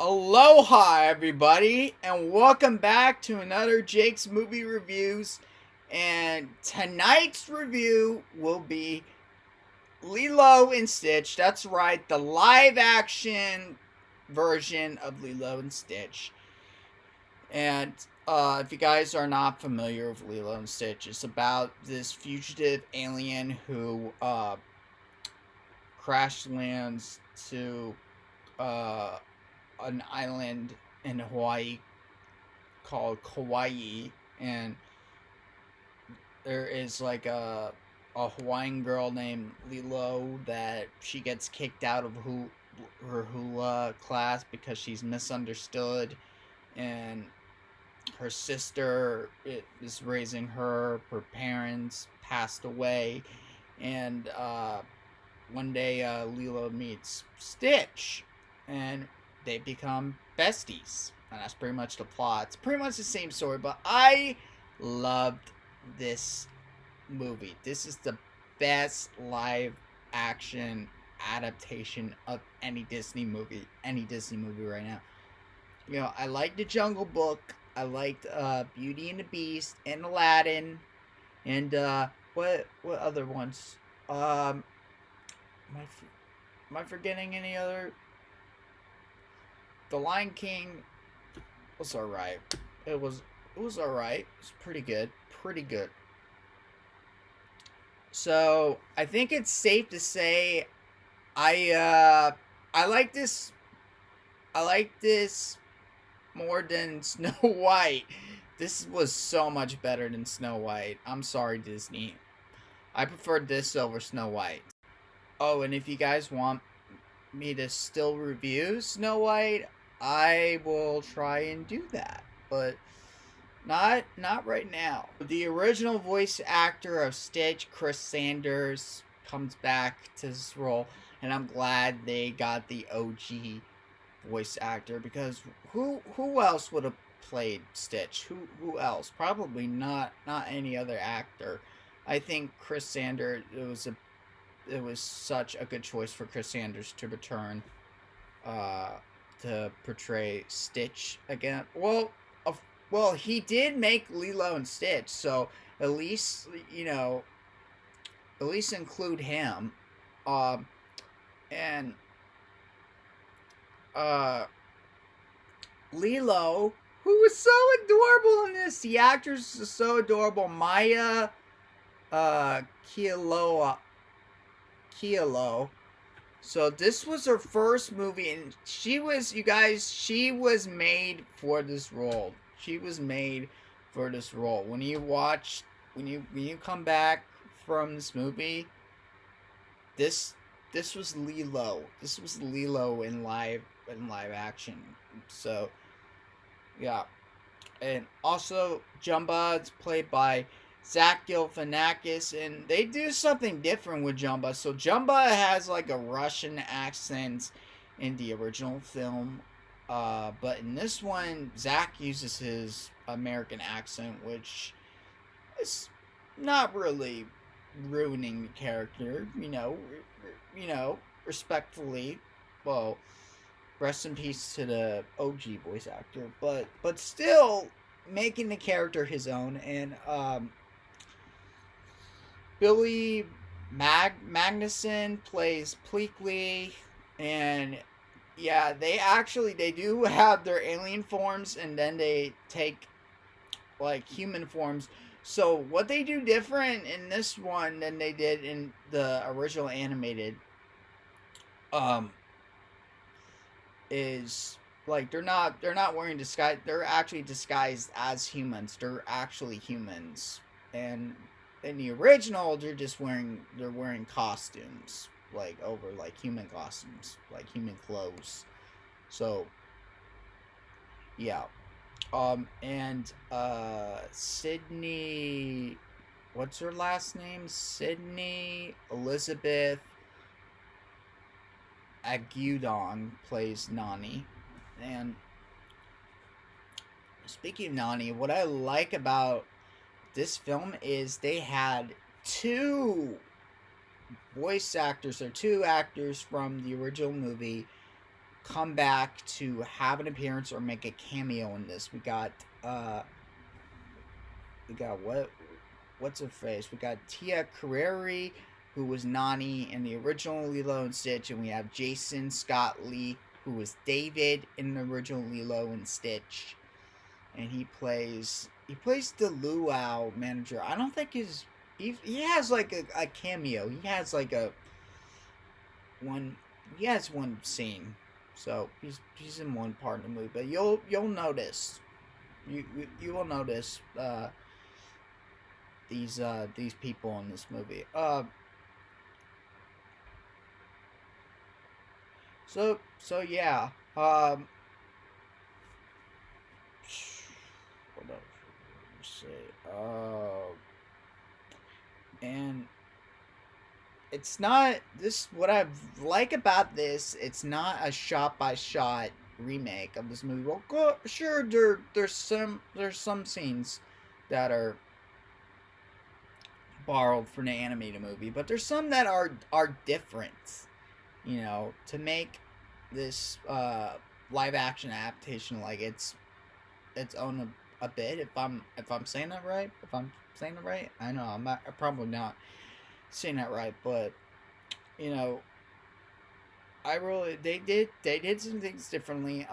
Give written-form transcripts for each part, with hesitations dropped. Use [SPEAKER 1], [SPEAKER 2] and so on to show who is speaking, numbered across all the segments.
[SPEAKER 1] Aloha, everybody, and welcome back to another Jake's Movie Reviews. And tonight's review will be Lilo and Stitch. That's right, the live-action version of Lilo and Stitch. And if you guys are not familiar with Lilo and Stitch, it's about this fugitive alien who crash lands to an island in Hawaii called Kauai, and there is like a Hawaiian girl named Lilo that she gets kicked out of her hula class because she's misunderstood, and her sister is raising her. Her parents passed away, and one day Lilo meets Stitch, and they become besties. And that's pretty much the plot. It's pretty much the same story, but I loved this movie. This is the best live action adaptation of any Disney movie right now. You know, I liked The Jungle Book. I liked Beauty and the Beast and Aladdin. And what other ones? Am I forgetting any other? The Lion King was alright. It was alright. It's pretty good. So I think it's safe to say I like this more than Snow White. This was so much better than Snow White. I'm sorry, Disney. I preferred this over Snow White. Oh, and if you guys want me to still review Snow White, I will try and do that, but not right now. The original voice actor of Stitch, Chris Sanders, comes back to this role, and I'm glad they got the OG voice actor, because who else would have played Stitch? Who else? Probably not any other actor. I think Chris Sanders, it was such a good choice for Chris Sanders to return to portray Stitch again. Well, he did make Lilo and Stitch, so at least include him. And Lilo, who was so adorable in this. The actress is so adorable. Maya Kealo. So this was her first movie, and she was made for this role. When you come back from this movie, this was Lilo. This was Lilo in live action. So yeah. And also Jumba is played by Zach Galifianakis, and they do something different with Jumba. So Jumba has like a Russian accent in the original film, but in this one, Zach uses his American accent, which is not really ruining the character. Respectfully. Well, rest in peace to the OG voice actor, but still making the character his own. And Billy Magnuson plays Pleakley, and yeah, they do have their alien forms, and then they take like human forms. So what they do different in this one than they did in the original animated is like they're not wearing disguise. They're actually disguised as humans. They're actually humans. And in the original, they're wearing costumes, like over like human costumes, like human clothes. So yeah. And Sydney, what's her last name? Sydney Elizabeth Agudong plays Nani. And speaking of Nani, what I like about this film is they had two voice actors or two actors from the original movie come back to have an appearance or make a cameo in this. We got what's her face? We got Tia Carrere, who was Nani in the original Lilo and Stitch, and we have Jason Scott Lee, who was David in the original Lilo and Stitch, and he plays the luau manager. I don't think he has like a cameo. He has like one scene, so he's in one part of the movie. But you'll notice, you will notice these people in this movie. So yeah. What else should I say? And it's not this. What I like about this, it's not a shot by shot remake of this movie. Well, sure, there's some scenes that are borrowed from the animated movie, but there's some that are different. You know, to make this live action adaptation like its own a bit. If I'm saying that right, I know I'm probably not saying that right, but you know, they did some things differently.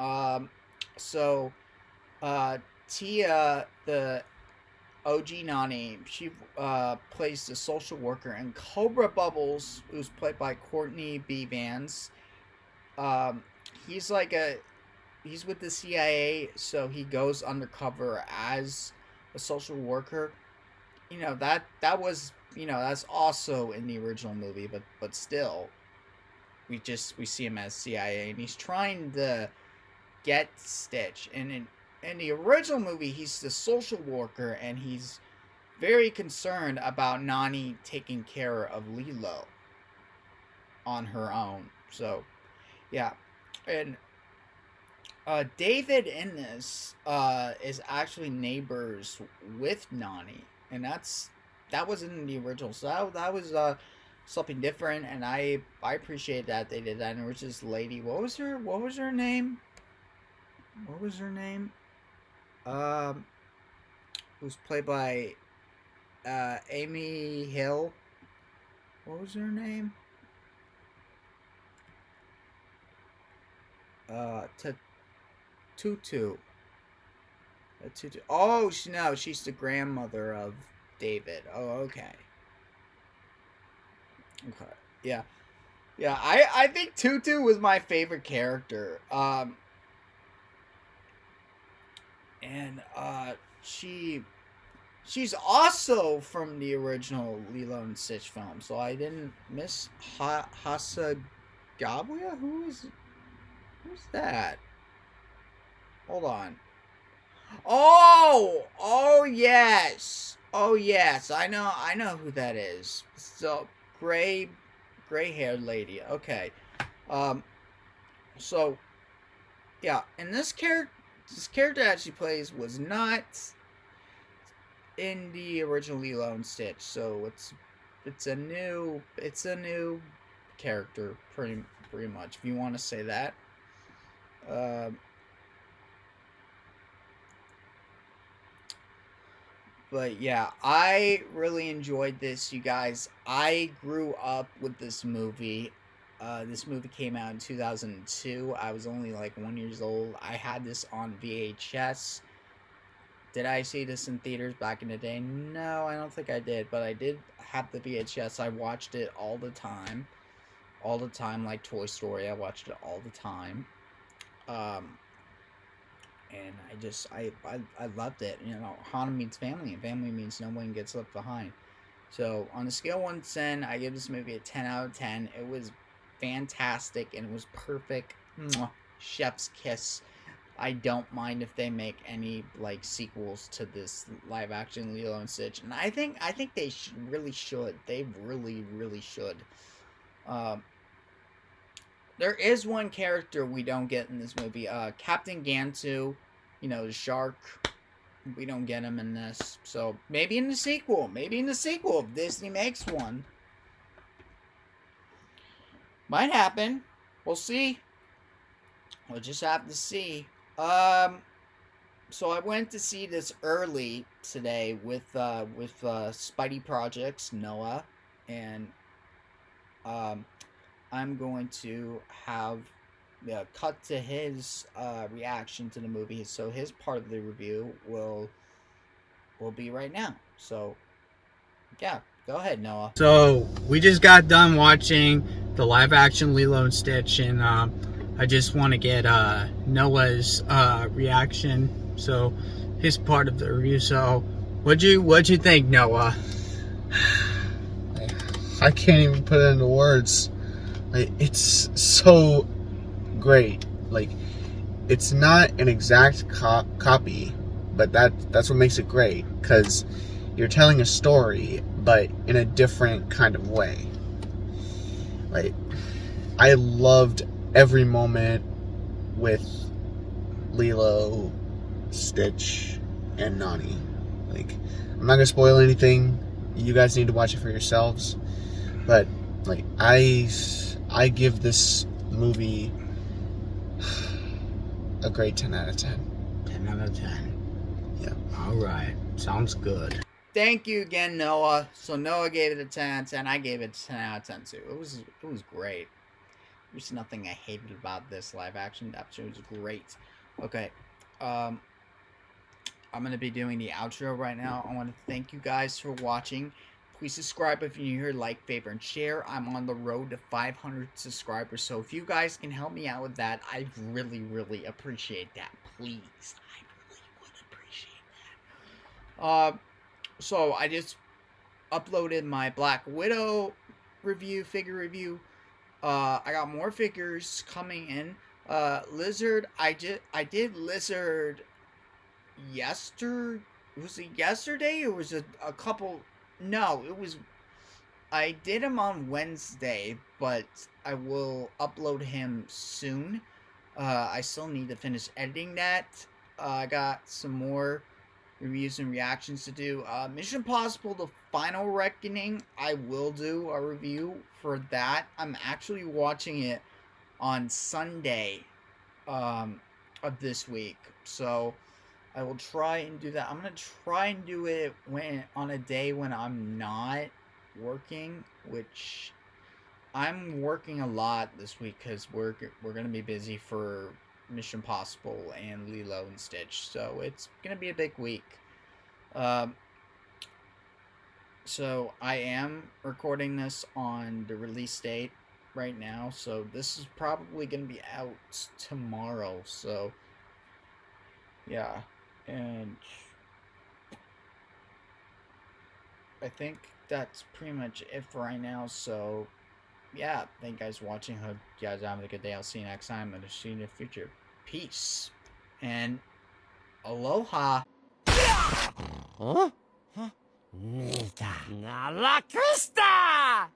[SPEAKER 1] So Tia, the OG Nani, she plays the social worker, and Cobra Bubbles, who's played by Courtney B. Vance. He's with the CIA, so he goes undercover as a social worker. You know, that was, you know, that's also in the original movie, but still, we see him as CIA, and he's trying to get Stitch. And in the original movie, he's the social worker, and he's very concerned about Nani taking care of Lilo on her own. So, yeah. And David in this is actually neighbors with Nani, and that was in the original. So that was something different, and I appreciate that they did that. And there was this lady. What was her name? Who's played by Amy Hill. What was her name? Tutu. Tutu. Oh, no, she's the grandmother of David. Oh, okay. Okay. Yeah. Yeah, I think Tutu was my favorite character. And she's also from the original Lilo and Stitch film, so I didn't miss Hasagawa. Who's that? Hold on. Oh yes. I know who that is. So gray-haired lady. Okay. So yeah, and this character that she plays was not in the original Lilo and Stitch, so it's a new character, pretty much, if you want to say that. But yeah, I really enjoyed this, you guys. I grew up with this movie. This movie came out in 2002. I was only like 1 year old. I had this on VHS. Did I see this in theaters back in the day? No, I don't think I did. But I did have the VHS. I watched it all the time. Like Toy Story. I watched it all the time. And I loved it. You know, Hana means family, and family means no one gets left behind. So on a scale of 1 to 10, I give this movie a 10 out of 10. It was fantastic, and it was perfect. Mwah. Chef's kiss. I don't mind if they make any like sequels to this live action Lilo and Stitch, and I think they really should. They really should. There is one character we don't get in this movie. Captain Gantu, you know, the shark. We don't get him in this. So, maybe in the sequel. If Disney makes one. Might happen. We'll see. We'll just have to see. So I went to see this early today with Spidey Projects Noah, and I'm going to have cut to his reaction to the movie. So his part of the review will be right now. So yeah, go ahead, Noah. So we just got done watching the live action Lilo and Stitch, and I just want to get Noah's reaction. So his part of the review. So what'd you think, Noah?
[SPEAKER 2] I can't even put it into words. Like, it's so great. Like, it's not an exact copy, but that's what makes it great, because you're telling a story, but in a different kind of way. Like, I loved every moment with Lilo, Stitch, and Nani. Like, I'm not gonna spoil anything. You guys need to watch it for yourselves. But like, I give this movie a great 10 out of 10.
[SPEAKER 1] 10 out of 10.
[SPEAKER 2] Yeah.
[SPEAKER 1] All right. Sounds good. Thank you again, Noah. So Noah gave it a 10 out of 10. I gave it a 10 out of 10 too. It was great. There's nothing I hated about this live action episode. It was great. Okay. I'm gonna be doing the outro right now. I want to thank you guys for watching. Please subscribe if you're new here, like, favorite, and share. I'm on the road to 500 subscribers, so if you guys can help me out with that, I really, really appreciate that. Please, I really would appreciate that. So I just uploaded my Black Widow figure review. I got more figures coming in. Lizard, I did Lizard was it yesterday, or was it a couple? No, it was. I did him on Wednesday, but I will upload him soon. I still need to finish editing that. I got some more reviews and reactions to do. Mission Impossible: The Final Reckoning, I will do a review for that. I'm actually watching it on Sunday of this week, so I will try and do that. I'm gonna try and do it on a day when I'm not working, which I'm working a lot this week because we're gonna be busy for Mission Impossible and Lilo and Stitch, so it's gonna be a big week. So I am recording this on the release date right now, so this is probably gonna be out tomorrow. So yeah. And I think that's pretty much it for right now. So, yeah, thank you guys for watching. Hope you guys are having a good day. I'll see you next time, and I'll see you in the future. Peace. And aloha. Huh? Huh? Nita. La Crista!